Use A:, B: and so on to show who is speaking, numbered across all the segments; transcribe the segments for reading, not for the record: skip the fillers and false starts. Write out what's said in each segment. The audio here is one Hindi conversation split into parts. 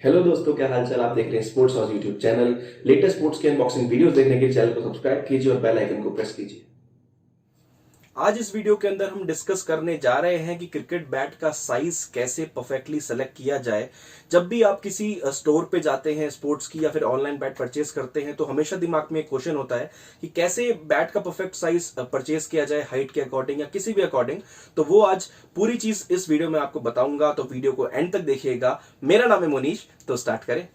A: हेलो दोस्तों, क्या हाल चाल। आप देख रहे हैं sports house YouTube channel. Latest sports के अनबॉक्सिंग वीडियोस देखने के लिए चैनल को सब्सक्राइब कीजिए और बेल आइकन को प्रेस कीजिए।
B: आज इस वीडियो के अंदर हम डिस्कस करने जा रहे हैं कि क्रिकेट बैट का साइज कैसे परफेक्टली सेलेक्ट किया जाए। जब भी आप किसी स्टोर पे जाते हैं स्पोर्ट्स की या फिर ऑनलाइन बैट परचेस करते हैं तो हमेशा दिमाग में एक क्वेश्चन होता है कि कैसे बैट का परफेक्ट साइज परचेस किया जाए, हाइट के अकॉर्डिंग या किसी भी अकॉर्डिंग। तो वो आज पूरी चीज इस वीडियो में आपको बताऊंगा, तो वीडियो को एंड तक देखिएगा। मेरा नाम है मोनीश, तो स्टार्ट करें।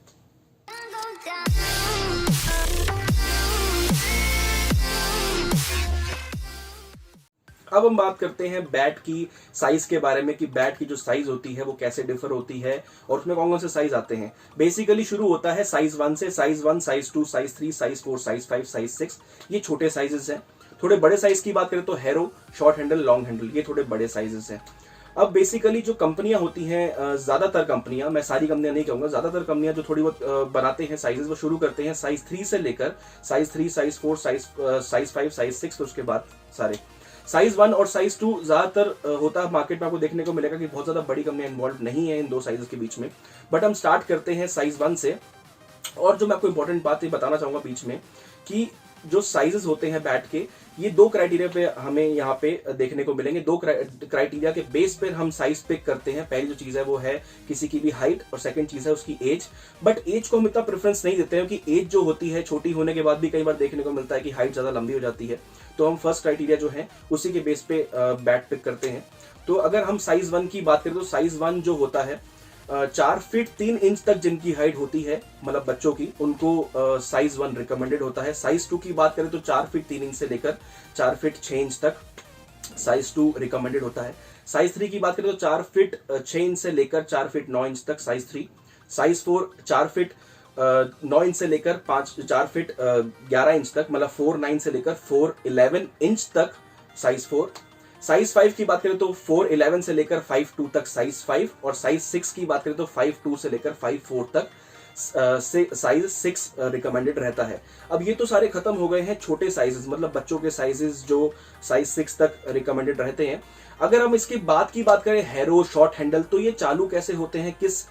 B: अब हम बात करते हैं बैट की साइज के बारे में कि बैट की जो साइज होती है वो कैसे डिफर होती है और उसमें कौन कौन से साइज आते हैं। बेसिकली शुरू होता है साइज 1 से। Size 1, size 2, size 3, size 4, size 5, size 6, ये छोटे साइजेस हैं। थोड़े बड़े साइज की बात करें तो harrow, short handle, long handle, ये थोड़े बड़े साइजेस हैं। अब बेसिकली जो कंपनियां होती हैं, ज्यादातर कंपनियां, मैं सारी कंपनियां नहीं कहूंगा, ज्यादातर कंपनियां जो थोड़ी बहुत बनाते हैं साइजेस, वो शुरू करते हैं साइज 3 से लेकर साइज 3, साइज 4, साइज 5, साइज 6, तो उसके बाद सारे साइज 1 और साइज 2 ज्यादातर होता है मार्केट में। आपको देखने को मिलेगा कि बहुत ज्यादा बड़ी कंपनियां इन्वॉल्व नहीं है इन दो साइजेस के बीच में। बट हम स्टार्ट करते हैं साइज 1 से। और जो मैं आपको इंपॉर्टेंट बात ये बताना चाहूंगा बीच में कि जो साइजेस होते हैं बैट के, ये दो क्राइटेरिया पे हमें यहाँ पे देखने को मिलेंगे। दो क्राइटेरिया के बेस पर हम साइज पिक करते हैं। पहली जो चीज है वो है किसी की भी हाइट और सेकंड चीज है उसकी एज। बट एज को हम इतना प्रेफरेंस नहीं देते हैं कि एज जो होती है छोटी होने के बाद भी कई बार देखने को मिलता है कि हाइट ज्यादा लंबी हो जाती है। तो हम फर्स्ट क्राइटेरिया जो है उसी के बेस पे बैट पिक करते हैं। तो अगर हम साइज 1 की बात करें तो साइज 1 जो होता है 4 फीट 3 इंच तक जिनकी हाइट होती है, मतलब बच्चों की, उनको साइज 1 रिकमेंडेड होता है। साइज 2 की बात करें तो 4 फीट 3 इंच से लेकर 4 फीट 6 इंच तक साइज 2 रिकमेंडेड होता है। साइज 3 की बात करें तो 4 फीट 6 इंच से लेकर 4 फीट 9 इंच तक साइज 3। साइज 4 4 फीट 9 इंच से लेकर 4 फीट 11 इंच तक, मतलब 4 9 से लेकर 4 11 इंच तक साइज 4। साइज 5 की बात करें तो 4 11 से लेकर 5 2 तक साइज 5। और साइज 6 की बात करें तो 5 2 से लेकर 5 4 तक साइज 6 रिकमेंडेड रहता है। अब ये तो सारे खत्म हो गए हैं छोटे साइजेस, मतलब बच्चों के साइजेस जो साइज 6 तक रिकमेंडेड रहते हैं। अगर हम इसके बाद की बात करें हैरो, शॉर्ट हैंडल, तो ये चालू कैसे होते हैं, किस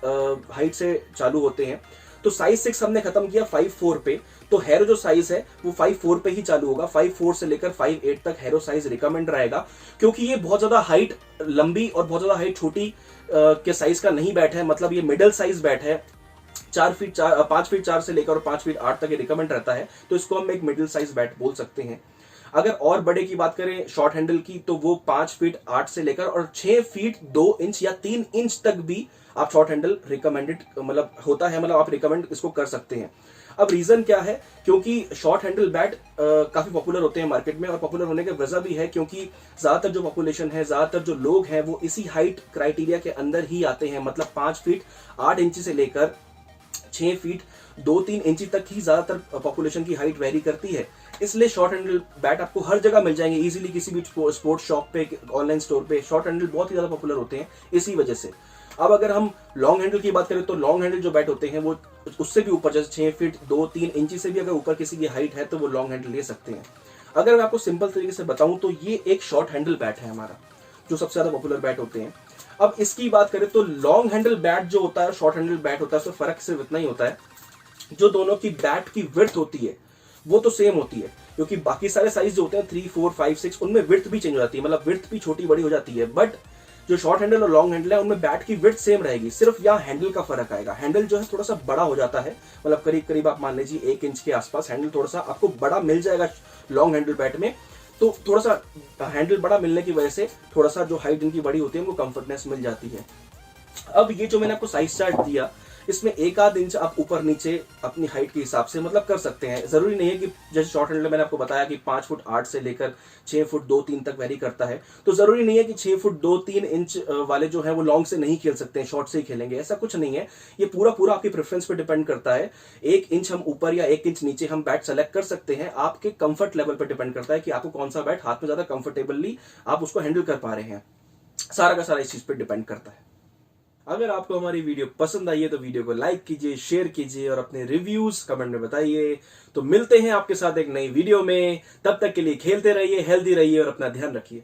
B: हाइट से चालू होते हैं। तो साइज 6 हमने खत्म किया 5 4 पे, तो हैरो जो साइज है वो 5 4 पे ही चालू होगा। 5 4 से लेकर 5 8 तक हैरो साइज रिकमेंड रहेगा, क्योंकि ये बहुत ज्यादा हाइट लंबी और बहुत ज्यादा हाइट छोटी के साइज का नहीं बैट है, मतलब ये मिडिल साइज बैट है। 5 फीट 4 से लेकर और 5 फीट 8 तक ये रिकमेंड रहता है, तो इसको हम एक मिडिल साइज बैट बोल सकते हैं। अगर और बड़े की बात करें शॉर्ट हैंडल की, तो वो 5 फीट 8 से लेकर और 6 फीट 2 इंच या 3 इंच तक भी आप शॉर्ट हैंडल रिकमेंडेड मतलब होता है, मतलब आप रिकमेंड इसको कर सकते हैं। अब रीजन क्या है, क्योंकि शॉर्ट हैंडल बैट काफी पॉपुलर होते हैं मार्केट में, और पॉपुलर होने की वजह भी है क्योंकि ज्यादातर जो पॉपुलेशन है, ज्यादातर जो लोग हैं वो इसी हाइट क्राइटेरिया के अंदर ही आते हैं, मतलब 5 फीट 8 इंच से लेकर 6 फीट 2-3 इंची तक ही ज्यादातर पॉपुलेशन की हाइट वेरी करती है। इसलिए शॉर्ट हैंडल बैट आपको हर जगह मिल जाएंगे इजीली, किसी भी स्पोर्ट्स शॉप पे, ऑनलाइन स्टोर पे शॉर्ट हैंडल बहुत ही ज्यादा पॉपुलर होते हैं इसी वजह से। अब अगर हम लॉन्ग हैंडल की बात करें तो लॉन्ग हैंडल जो बैट होते हैं वो उससे भी ऊपर, जैसे 6 फीट 2-3 इंची से भी अगर ऊपर किसी की हाइट है तो वो लॉन्ग हैंडल ले सकते हैं। अगर मैं आपको सिंपल तरीके से बताऊं तो ये एक शॉर्ट हैंडल बैट है हमारा, जो सबसे ज्यादा पॉपुलर बैट होते हैं। अब इसकी बात करें तो लॉन्ग हैंडल बैट जो होता है, शॉर्ट हैंडल बैट होता है, उसमें फर्क सिर्फ इतना ही होता है, जो दोनों की बैट की विड्थ होती है वो तो सेम होती है, क्योंकि बाकी सारे साइज जो होते हैं 3 4 5 6 उनमें विड्थ भी चेंज हो जाती है, मतलब विड्थ भी छोटी बड़ी हो जाती है। बट जो शॉर्ट हैंडल और लॉन्ग हैंडल है उनमें बैट की विड्थ सेम रहेगी, सिर्फ यहाँ हैंडल का फर्क आएगा। हैंडल जो है थोड़ा सा बड़ा हो जाता है, मतलब करीब करीब आप मान लीजिए 1 इंच के आसपास हैंडल थोड़ा सा आपको बड़ा मिल जाएगा लॉन्ग हैंडल बैट में। तो थोड़ा सा हैंडल बड़ा मिलने की वजह से थोड़ा सा जो हाइट इनकी बड़ी होती है उनको कंफर्टनेस मिल जाती है। अब ये जो मैंने आपको साइज चार्ट दिया, इसमें 1 आध इंच आप ऊपर नीचे अपनी हाइट के हिसाब से मतलब कर सकते हैं। जरूरी नहीं है कि जैसे शॉर्ट हैंडल मैंने आपको बताया कि 5 फुट 8 से लेकर 6 फुट 2 3 तक वेरी करता है, तो जरूरी नहीं है कि 6 फुट 2 3 इंच वाले जो है वो लॉन्ग से नहीं खेल सकते हैं, शॉर्ट से ही खेलेंगे, ऐसा कुछ नहीं है। ये पूरा पूरा आपकी प्रेफरेंस पे डिपेंड करता है। 1 इंच हम ऊपर या 1 इंच नीचे हम बैट सेलेक्ट कर सकते हैं, आपके कंफर्ट लेवल पर डिपेंड करता है कि आपको कौन सा बैट हाथ में ज्यादा कंफर्टेबली आप उसको हैंडल कर पा रहे हैं। सारा का सारा इस चीज पर डिपेंड करता है। अगर आपको हमारी वीडियो पसंद आई है तो वीडियो को लाइक कीजिए, शेयर कीजिए और अपने रिव्यूज कमेंट में बताइए। तो मिलते हैं आपके साथ एक नई वीडियो में, तब तक के लिए खेलते रहिए, हेल्दी रहिए और अपना ध्यान रखिए।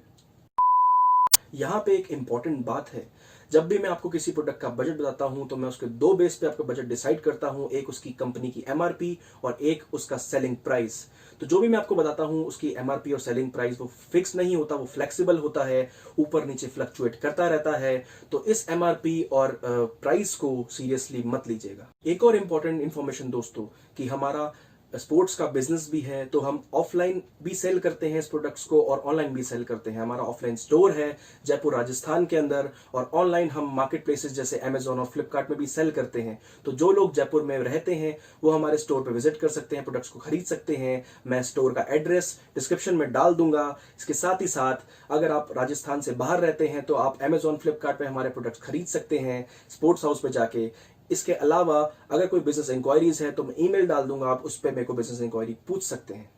B: यहाँ पे एक इंपॉर्टेंट बात है, जब भी मैं आपको किसी प्रोडक्ट का बजट बताता हूं तो मैं उसके दो बेस पे आपका बजट डिसाइड करता हूं, एक उसकी कंपनी की एमआरपी और एक उसका सेलिंग प्राइस। तो जो भी मैं आपको बताता हूं उसकी एमआरपी और सेलिंग प्राइस वो फिक्स नहीं होता, वो फ्लेक्सिबल होता है, ऊपर नीचे फ्लक्चुएट करता रहता है। तो इस एमआरपी और प्राइस को सीरियसली मत लीजिएगा। एक और इंपॉर्टेंट इंफॉर्मेशन दोस्तों, कि हमारा स्पोर्ट्स का बिजनेस भी है, तो हम ऑफलाइन भी सेल करते हैं इस प्रोडक्ट्स को और ऑनलाइन भी सेल करते हैं। हमारा ऑफलाइन स्टोर है जयपुर राजस्थान के अंदर, और ऑनलाइन हम मार्केट प्लेसेस जैसे अमेजॉन और फ्लिपकार्ट में भी सेल करते हैं। तो जो लोग जयपुर में रहते हैं वो हमारे स्टोर पर विजिट कर सकते हैं, प्रोडक्ट्स को खरीद सकते हैं। मैं स्टोर का एड्रेस डिस्क्रिप्शन में डाल दूंगा। इसके साथ ही साथ अगर आप राजस्थान से बाहर रहते हैं तो आप अमेजॉन फ्लिपकार्ट पे हमारे प्रोडक्ट्स खरीद सकते हैं स्पोर्ट्स हाउस पे जाके। इसके अलावा अगर कोई बिजनेस इंक्वायरीज है तो मैं ईमेल डाल दूंगा, आप उस पर मेरे को बिजनेस इंक्वायरी पूछ सकते हैं।